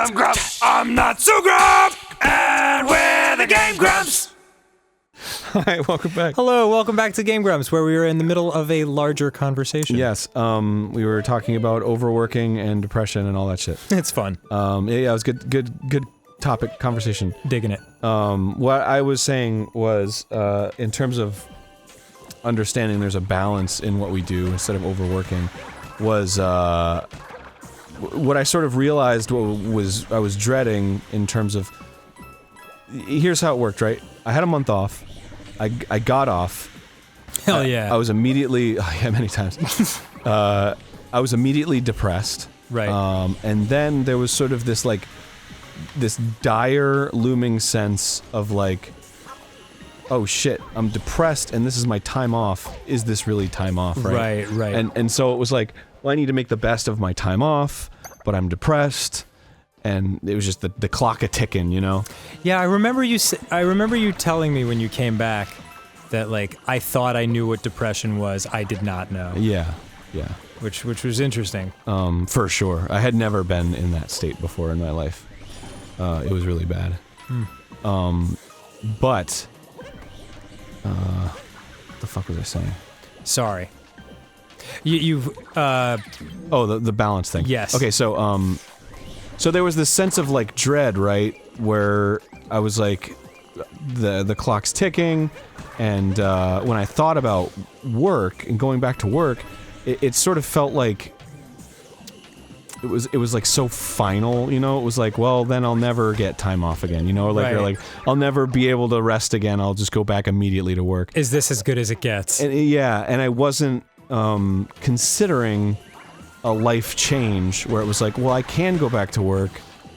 I'm Grumps. I'm not so Grump. And we're the GameGrumps. Hi, welcome back. Hello, welcome back to GameGrumps, where we were in the middle of a larger conversation. Yes, we were talking about overworking and depression and all that shit. It's fun. Yeah, it was good topic, conversation. Digging it. What I was saying was, in terms of understanding there's a balance in what we do instead of overworking, was, what I sort of realized was I was dreading in terms of, here's how it worked, right? I had a month off. I got off. Hell yeah. I was immediately, many times. I was immediately depressed. Right. And then there was sort of this, like, this dire looming sense of, like, oh shit, I'm depressed and this is my time off. Is this really time off, right? Right. And so it was like, well, I need to make the best of my time off, but I'm depressed. And it was just the clock a-ticking, you know? Yeah, I remember you telling me when you came back that, like, I thought I knew what depression was. I did not know. Yeah. Which was interesting. For sure. I had never been in that state before in my life. It was really bad. But... what the fuck was I saying? Sorry. You've the balance thing. Yes. Okay, so there was this sense of, like, dread, right? Where I was like, the clock's ticking, and when I thought about work and going back to work, it sort of felt like it was like so final, you know? It was like, well, then I'll never get time off again, you know? Like, right. You're like, I'll never be able to rest again, I'll just go back immediately to work. Is this as good as it gets? And, yeah, and I wasn't considering a life change where it was like, well, I can go back to work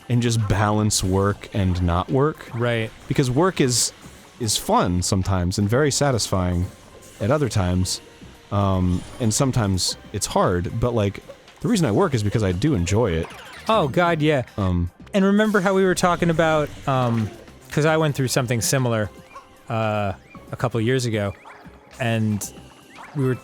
and just balance work and not work. Right. Because work is fun sometimes and very satisfying at other times. And sometimes it's hard, but, like, the reason I work is because I do enjoy it. Oh god, yeah. And remember how we were talking about, because I went through something similar a couple years ago, and we were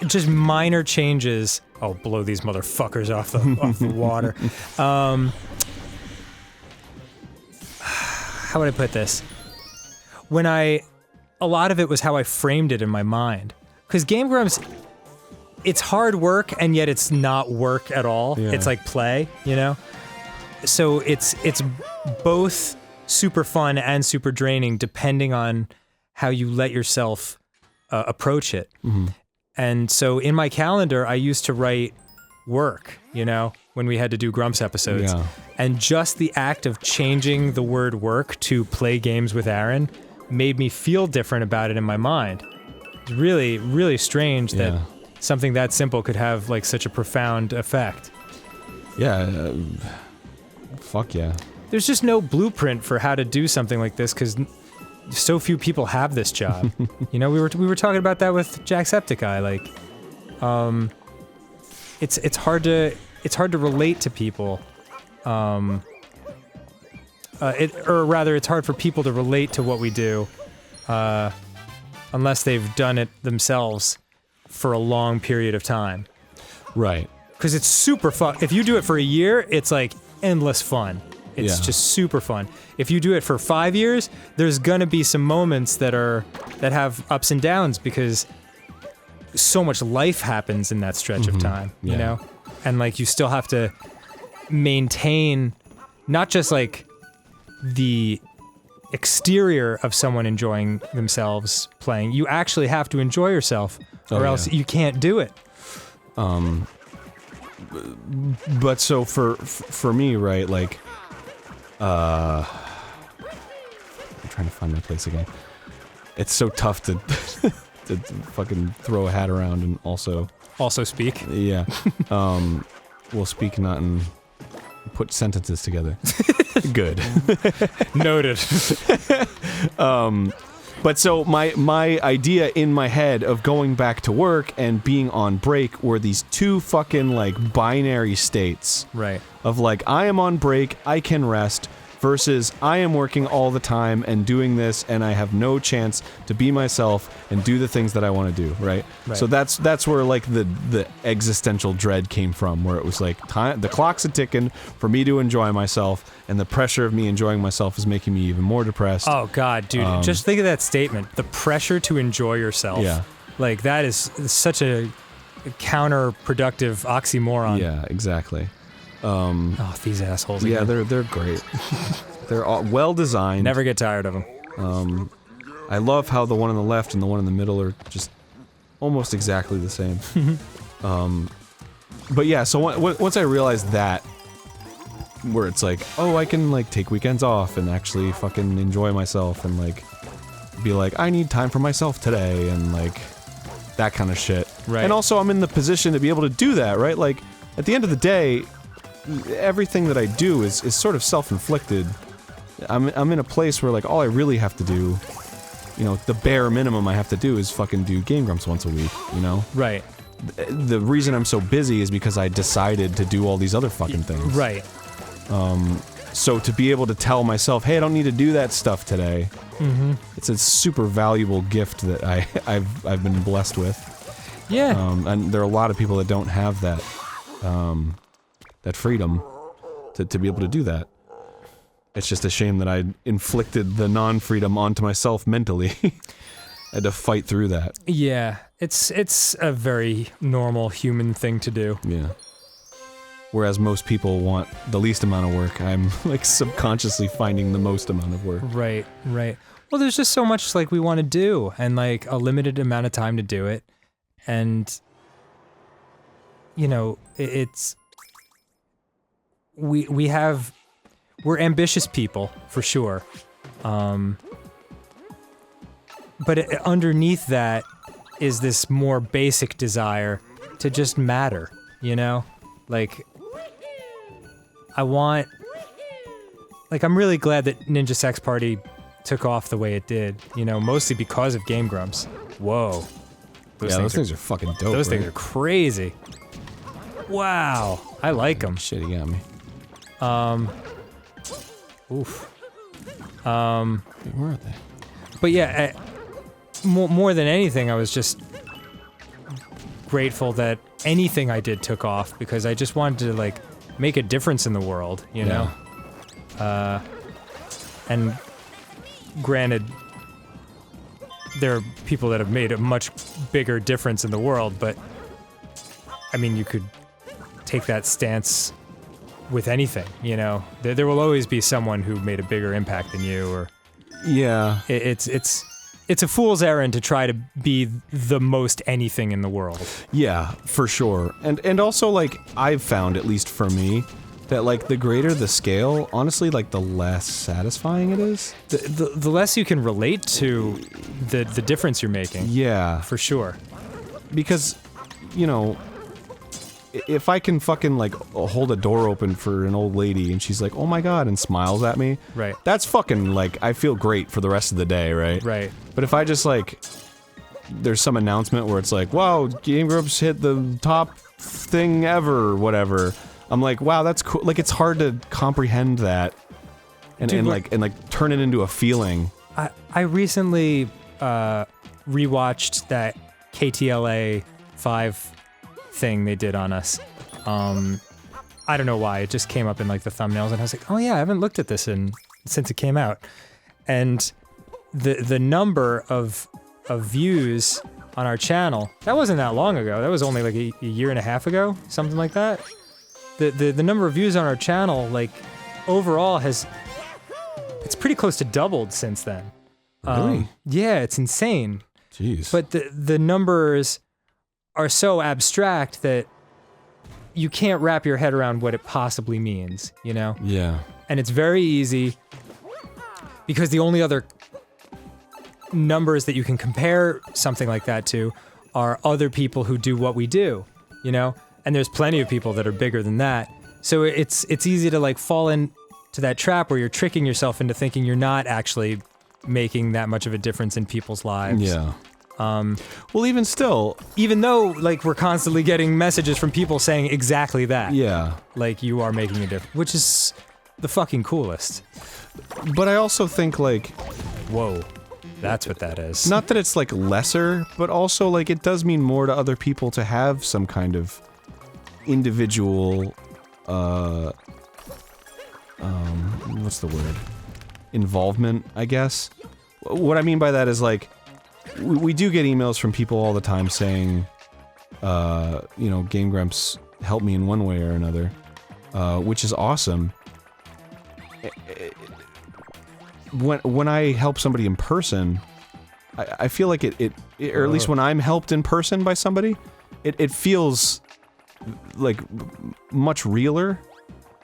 just minor changes. Oh, blow these motherfuckers off the water. How would I put this? A lot of it was how I framed it in my mind. Because GameGrumps, it's hard work, and yet it's not work at all. Yeah. It's like play, you know? So it's both super fun and super draining, depending on how you let yourself approach it. Mm-hmm. And so in my calendar, I used to write work, you know, when we had to do Grumps episodes. Yeah. And just the act of changing the word work to play games with Aaron made me feel different about it in my mind. It's really, really strange that something that simple could have, like, such a profound effect. Yeah, fuck yeah. There's just no blueprint for how to do something like this, because so few people have this job. You know, we were talking about that with Jacksepticeye. Like, it's hard to relate to people. Or rather, it's hard for people to relate to what we do, unless they've done it themselves for a long period of time. Right. Because it's super fun. If you do it for a year, it's like endless fun. It's just super fun. If you do it for 5 years, there's gonna be some moments that have ups and downs, because so much life happens in that stretch of time, you know? And, like, you still have to maintain not just, like, the exterior of someone enjoying themselves playing. You actually have to enjoy yourself, or else you can't do it. But so for me, right, like, I'm trying to find my place again. It's so tough to to fucking throw a hat around and also speak. Yeah. We'll speak not and put sentences together. Good. Noted. But so my idea in my head of going back to work and being on break were these two fucking, like, binary states. Right. Of, like, I am on break, I can rest, versus I am working all the time and doing this and I have no chance to be myself and do the things that I want to do, right? So that's where like the existential dread came from, where it was like the clock's a ticking for me to enjoy myself, and the pressure of me enjoying myself is making me even more depressed. Oh God, dude, just think of that statement. The pressure to enjoy yourself. Yeah. Like that is such a counterproductive oxymoron. Yeah, exactly. Oh, these assholes. Yeah, Again. they're great. They're all well designed. Never get tired of them. I love how the one on the left and the one in the middle are just almost exactly the same. But yeah, so once I realized that, where it's like, oh, I can like take weekends off and actually fucking enjoy myself and like be like, I need time for myself today and like that kind of shit. Right. And also I'm in the position to be able to do that, right? Like at the end of the day, everything that I do is sort of self-inflicted. I'm in a place where like all I really have to do, you know, the bare minimum I have to do is fucking do GameGrumps once a week, you know? Right. The reason I'm so busy is because I decided to do all these other fucking things. Right. So to be able to tell myself, hey, I don't need to do that stuff today, it's a super valuable gift that I've been blessed with. Yeah. And there are a lot of people that don't have that, that freedom to be able to do that. It's just a shame that I inflicted the non-freedom onto myself mentally. I had to fight through that. Yeah. It's a very normal human thing to do. Yeah. Whereas most people want the least amount of work, I'm like subconsciously finding the most amount of work. Right, right. Well, there's just so much like we want to do and like a limited amount of time to do it. And, you know, we're ambitious people for sure. But underneath that is this more basic desire to just matter, you know? Like, I'm really glad that Ninja Sex Party took off the way it did, you know, mostly because of GameGrumps. Whoa. Those things are fucking dope. Those things are crazy. Wow. I like them. Shit, he got me. Oof. Where are they? But yeah, more than anything, I was just grateful that anything I did took off because I just wanted to like make a difference in the world, you know? And granted, there are people that have made a much bigger difference in the world, but I mean, you could take that stance with anything, you know? There will always be someone who made a bigger impact than you, or... Yeah. It's a fool's errand to try to be the most anything in the world. Yeah, for sure. And also, like, I've found, at least for me, that, like, the greater the scale, honestly, like, the less satisfying it is. The less you can relate to the difference you're making. Yeah. For sure. Because, you know, if I can fucking, like, hold a door open for an old lady and she's like, oh my god, and smiles at me. Right. That's fucking, like, I feel great for the rest of the day, right? Right. But if I just, like, there's some announcement where it's like, wow, GameGrumps hit the top thing ever, or whatever. I'm like, wow, that's cool. Like, it's hard to comprehend that and turn it into a feeling. I recently rewatched that KTLA 5 thing they did on us. I don't know why, it just came up in like the thumbnails and I was like, oh yeah, I haven't looked at this since it came out. And the number of views on our channel, that wasn't that long ago. That was only like a year and a half ago, something like that. The number of views on our channel, like, overall it's pretty close to doubled since then. Really? Yeah, it's insane. Jeez. But the numbers are so abstract that you can't wrap your head around what it possibly means, you know? Yeah. And it's very easy because the only other numbers that you can compare something like that to are other people who do what we do, you know? And there's plenty of people that are bigger than that. So it's easy to like fall into that trap where you're tricking yourself into thinking you're not actually making that much of a difference in people's lives. Yeah. Well, even still, even though like we're constantly getting messages from people saying exactly that. Yeah. Like you are making a difference, which is the fucking coolest. But I also think, like, Whoa. That's what that is. not that it's, like, lesser, but also, like, it does mean more to other people to have some kind of individual, what's the word? Involvement, I guess? What I mean by that is, like, we do get emails from people all the time saying, you know, GameGrumps helped me in one way or another, which is awesome. When I help somebody in person, I feel like it or at least when I'm helped in person by somebody, it feels like much realer.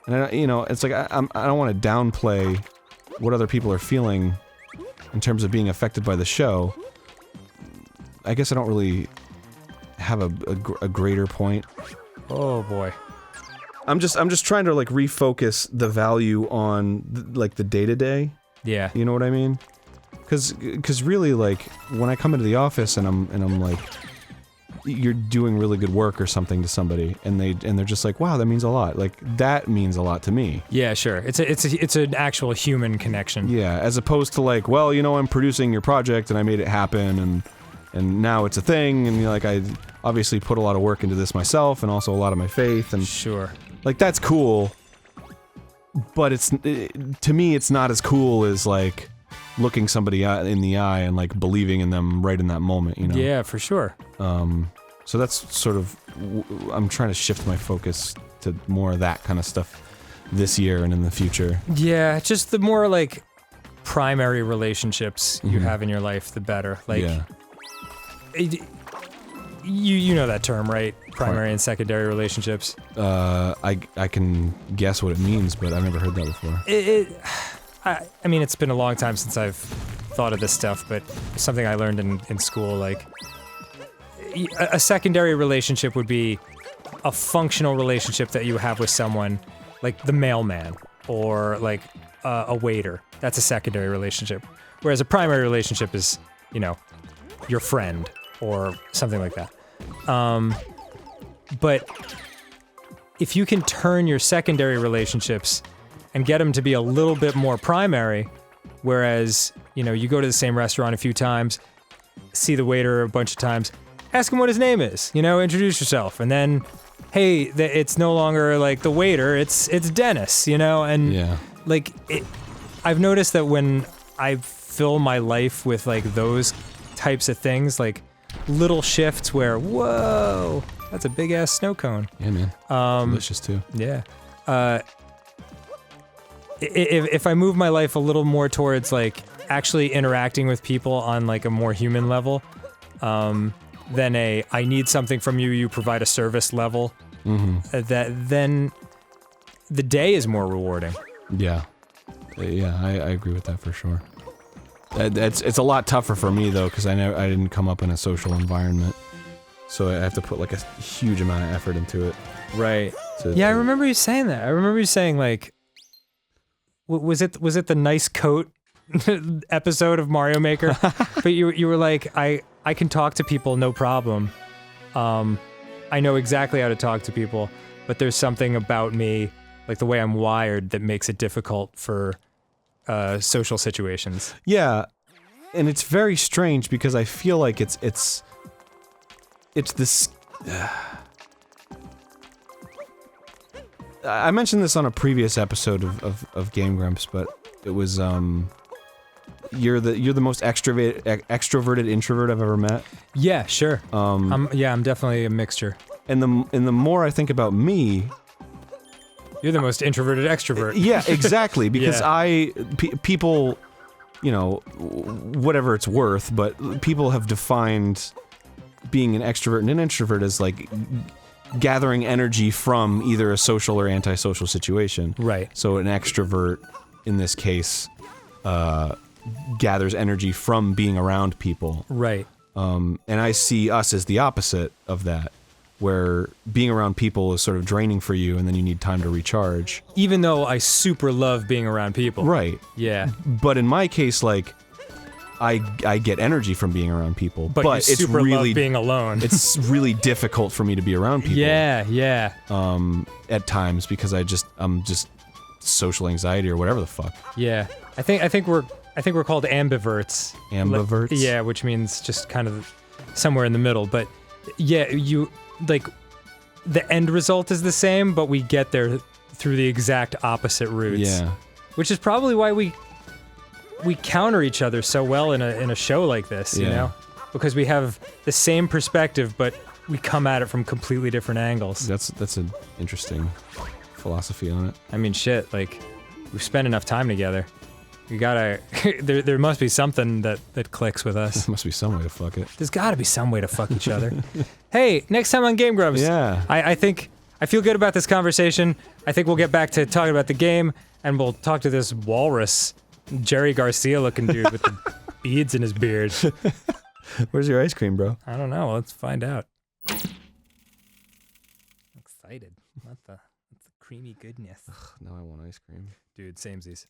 And you know, it's like I don't want to downplay what other people are feeling in terms of being affected by the show. I guess I don't really have a greater point. Oh boy. I'm just trying to like refocus the value on like the day-to-day. Yeah. You know what I mean? Cause really, like, when I come into the office and I'm like, you're doing really good work or something to somebody, and they're just like, wow, that means a lot. Like, that means a lot to me. Yeah, sure. It's an actual human connection. Yeah, as opposed to like, well, you know, I'm producing your project and I made it happen and now it's a thing, and you know, like, I obviously put a lot of work into this myself and also a lot of my faith, and Sure. like, that's cool. But to me, it's not as cool as like looking somebody in the eye and like believing in them right in that moment, you know? Yeah, for sure. So that's sort of, I'm trying to shift my focus to more of that kind of stuff this year and in the future. Yeah, just the more like primary relationships you have in your life, the better. Like, yeah. You know that term, right? Primary and secondary relationships. I can guess what it means, but I've never heard that before. I mean, it's been a long time since I've thought of this stuff, but something I learned in school, like, a secondary relationship would be a functional relationship that you have with someone, like the mailman, or like a waiter. That's a secondary relationship. Whereas a primary relationship is, you know, your friend, or something like that. But if you can turn your secondary relationships and get them to be a little bit more primary, whereas, you know, you go to the same restaurant a few times, see the waiter a bunch of times, ask him what his name is, you know, introduce yourself, and then, hey, it's no longer like the waiter, it's Dennis, you know, and Yeah. like, I've noticed that when I fill my life with like those types of things, like little shifts where, whoa, that's a big ass snow cone. Yeah, man. Delicious too. Yeah. If I move my life a little more towards like actually interacting with people on like a more human level, than I need something from you, you provide a service level, then the day is more rewarding. Yeah. Yeah, I agree with that for sure. It's a lot tougher for me though, because I didn't come up in a social environment, so I have to put like a huge amount of effort into it. Right. I remember you saying that. I remember you saying like, was it the nice coat episode of Mario Maker? But you were like, I can talk to people, no problem. I know exactly how to talk to people, but there's something about me, like the way I'm wired, that makes it difficult for social situations. Yeah, and it's very strange because I feel like it's this. I mentioned this on a previous episode of GameGrumps, but it was you're the most extroverted introvert I've ever met. Yeah, sure. I'm definitely a mixture. And the more I think about me, you're the most introverted extrovert. Yeah, exactly. Because Yeah. people, you know, whatever it's worth, but people have defined being an extrovert and an introvert as like gathering energy from either a social or antisocial situation. Right. So an extrovert, in this case, gathers energy from being around people. Right. And I see us as the opposite of that, where being around people is sort of draining for you, and then you need time to recharge. Even though I super love being around people. Right. Yeah. But in my case, like, I get energy from being around people, But you it's super really love being alone. it's really difficult for me to be around people. Yeah. At times, because I'm just social anxiety or whatever the fuck. Yeah, I think we're called ambiverts. Ambiverts? Yeah, which means just kind of somewhere in the middle. But yeah, you like the end result is the same, but we get there through the exact opposite routes. Yeah. Which is probably why we counter each other so well in a show like this, you know? Because we have the same perspective, but we come at it from completely different angles. That's an interesting philosophy on it. I mean, shit, like, we've spent enough time together. We gotta... there must be something that clicks with us. There must be some way to fuck it. There's gotta be some way to fuck each other. Hey, next time on GameGrumps. Yeah. I feel good about this conversation. I think we'll get back to talking about the game, and we'll talk to this walrus, Jerry Garcia-looking dude with the beads in his beard. Where's your ice cream, bro? I don't know. Let's find out. I'm excited. What the creamy goodness. Ugh, now I want ice cream. Dude, samesies.